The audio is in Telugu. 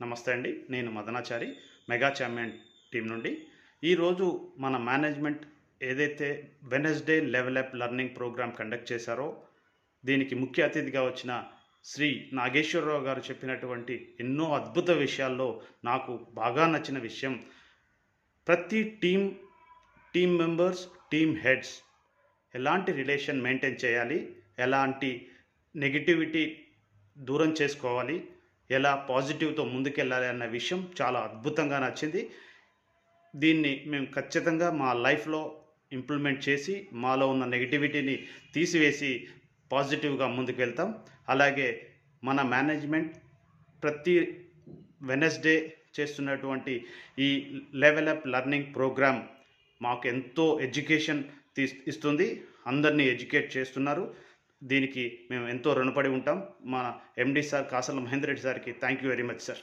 నమస్తే అండి. నేను మదనాచారి మెగా ఛాంపియన్ టీం నుండి. ఈరోజు మన మేనేజ్మెంట్ ఏదైతే Wednesday level up learning programme conduct చేశారో, దీనికి ముఖ్య అతిథిగా వచ్చిన శ్రీ నాగేశ్వరరావు గారు చెప్పినటువంటి ఎన్నో అద్భుత విషయాల్లో నాకు బాగా నచ్చిన విషయం, ప్రతి టీమ్ మెంబర్స్, టీమ్ హెడ్స్ ఎలాంటి రిలేషన్ మెయింటైన్ చేయాలి, ఎలాంటి నెగటివిటీ దూరం చేసుకోవాలి, ఎలా పాజిటివ్తో ముందుకెళ్ళాలి అన్న విషయం చాలా అద్భుతంగా నచ్చింది. దీన్ని మేము ఖచ్చితంగా మా లైఫ్లో ఇంప్లిమెంట్ చేసి మాలో ఉన్న నెగటివిటీని తీసివేసి పాజిటివ్గా ముందుకు వెళ్తాం. అలాగే మన మేనేజ్మెంట్ ప్రతి వెడ్నెస్డే చేస్తున్నటువంటి ఈ లెవెల్ అప్ లెర్నింగ్ ప్రోగ్రామ్ మాకు ఎంతో ఎడ్యుకేషన్ ఇస్తుంది. అందరినీ ఎడ్యుకేట్ చేస్తున్నారు. దీనికి మేము ఎంతో రుణపడి ఉంటాం. మా ఎండి సార్ కాసల మహేందర్ రెడ్డి సార్కి thank you very much sir.